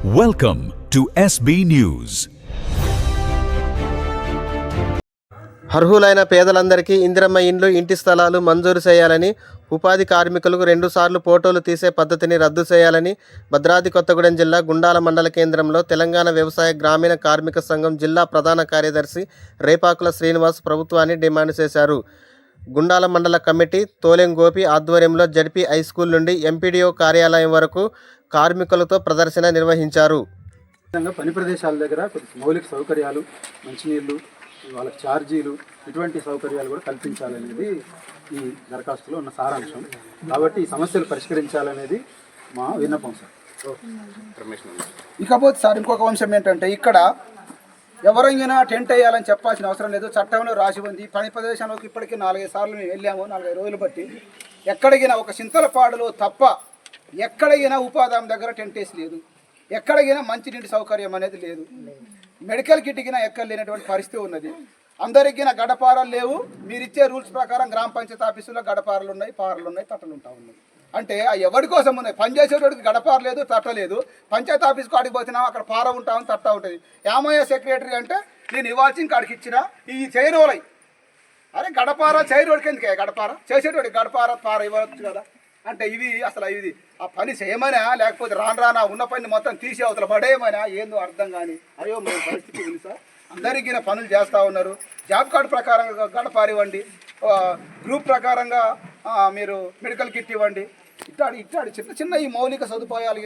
Welcome to SB News. అర్హులైన పేదలందరికీ ఇందిరమ్మ ఇండ్లు, ఇంటి స్థలాలు మంజూరు చేయాలని, ఉపాధి కార్మికులకు 2 సార్లు ఫోటోలు తీసే పద్ధతిని రద్దు చేయాలని భద్రాద్రి కొత్తగూడెం జిల్లా గుండాల మండల కేంద్రంలో తెలంగాణ వ్యవసాయ గ్రామీణ కార్మిక సంఘం జిల్లా ప్రధాన కార్యదర్శి రేపాకుల శ్రీనివాస్ ప్రభుత్వాన్ని డిమాండ్ చేశారు. గుండాల మండల కమిటీ తోలెం గోపి ఆధ్వర్యంలో జడ్పీ హై స్కూల్ నుండి ఎంపీడీఓ కార్యాలయం వరకు కార్మికులతో ప్రదర్శన నిర్వహించారు. పని ప్రదేశాల దగ్గర మౌలిక సౌకర్యాలు, మంచినీళ్ళు, వాళ్ళకి ఛార్జీలు, ఇటువంటి సౌకర్యాలు కూడా కల్పించాలనేది ఈ దరఖాస్తులో ఉన్న సారాంశం. కాబట్టి ఈ సమస్యలు పరిష్కరించాలనేది మా విన్నపం సార్. ఇకపోతే సార్ ఇంకొక అంశం ఏంటంటే, ఇక్కడ ఎవరైనా టెంట్ వేయాలని చెప్పాల్సిన అవసరం లేదు. చట్టంలో రాసి ఉంది. పని ప్రదేశంలోకి ఇప్పటికీ 4-5 సార్లు మేము వెళ్ళాము, 4-5 రోజులు బట్టి. ఎక్కడికైనా ఒక చింతలపాడులో తప్ప ఎక్కడికైనా ఉపాధి దగ్గర టెంట్ వేసి లేదు. ఎక్కడికైనా మంచినీటి సౌకర్యం అనేది లేదు. మెడికల్ కిట్కినా ఎక్కడ లేనటువంటి పరిస్థితి ఉన్నది. అందరికీ గడపారాలు లేవు. మీరు ఇచ్చే రూల్స్ ప్రకారం గ్రామ పంచాయతీ ఆఫీసులో గడపారాలు ఉన్నాయి, పారలు ఉన్నాయి, తట్టలు ఉంటా ఉన్నాయి. అంటే ఎవరి కోసం ఉన్నాయి? పనిచేసేటోడికి గడపార లేదు, తట్ట లేదు. పంచాయతీ ఆఫీస్కి ఆడికి పోతున్నాం, అక్కడ పార ఉంటామని తట్ట ఉంటుంది. ఏమయ్య సెక్రటరీ అంటే నేను ఇవ్వాల్సిన కాడికి ఇచ్చినా ఈ చేయరోలై. అరే గడపార చేయరోడికి ఎందుకే గడపార? చేసేటోడికి గడపార పార ఇవ్వచ్చు కదా. అంటే ఇవి అసలు ఇది ఆ పని చేయమనా, లేకపోతే రానా ఉన్న పని మొత్తం తీసి అవతల పడేయమనా, ఏందో అర్థం కానీ. అయ్యో మేము పరిస్థితి ఉంది సార్. అందరికీ పనులు చేస్తూ ఉన్నారు. జాబ్ కార్డు ప్రకారంగా గడపారివ్వండి, గ్రూప్ ప్రకారంగా మీరు మెడికల్ కిట్ ఇవ్వండి. ఇట్లాంటి చిన్న చిన్న ఈ మౌలిక సదుపాయాలు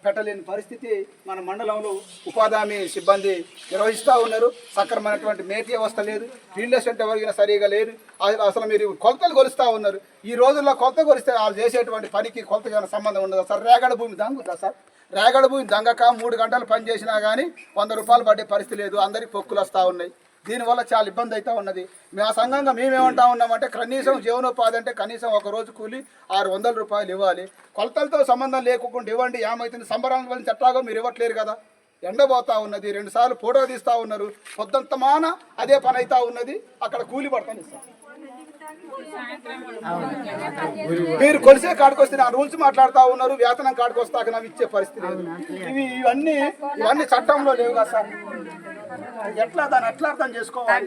పెట్టలేని పరిస్థితి మన మండలంలో ఉపాధి హామీ సిబ్బంది నిర్వహిస్తూ ఉన్నారు. సక్రమైనటువంటి మేటి వ్యవస్థ లేదు. ఫీల్డ్ అసిస్టెంట్ ఎవరికైనా సరిగా లేదు. అసలు మీరు కొలతలు కొలుస్తూ ఉన్నారు. ఈ రోజుల్లో కొలత కొలిస్తే వాళ్ళు చేసేటువంటి పనికి కొలతగా సంబంధం ఉండదు సార్. రేగడ భూమి దంగుతా సార్. రేగడ భూమి దంగక 3 గంటలు పని చేసినా కానీ 100 రూపాయలు పడే పరిస్థితి లేదు. అందరికి పొక్కులు వస్తూ ఉన్నాయి. దీనివల్ల చాలా ఇబ్బంది అవుతూ ఉన్నది. మా సంఘంగా మేమేమంటా ఉన్నామంటే, కనీసం జీవనోపాధి అంటే కనీసం ఒక రోజు కూలి 600 రూపాయలు ఇవ్వాలి. కొలతలతో సంబంధం లేకుండా ఇవ్వండి. ఏమవుతుంది? సంబరాల వల్ల చట్టాగా మీరు ఇవ్వట్లేరు కదా. ఎండబోతా ఉన్నది. 2 సార్లు ఫోటో తీస్తూ ఉన్నారు. పొద్దంతమాన అదే పని అవుతూ ఉన్నది. అక్కడ కూలి పడుతుంది సార్. మీరు కొలిసే కాడికి వస్తే నా రూల్స్ మాట్లాడుతూ ఉన్నారు. వేతనం కాడికి వస్తాక నాకు ఇచ్చే పరిస్థితి లేదు. ఇవన్నీ చట్టంలో లేవు కదా సార్. ఎట్లా దాన్ని ఎట్లా అర్థం చేసుకోవాలి?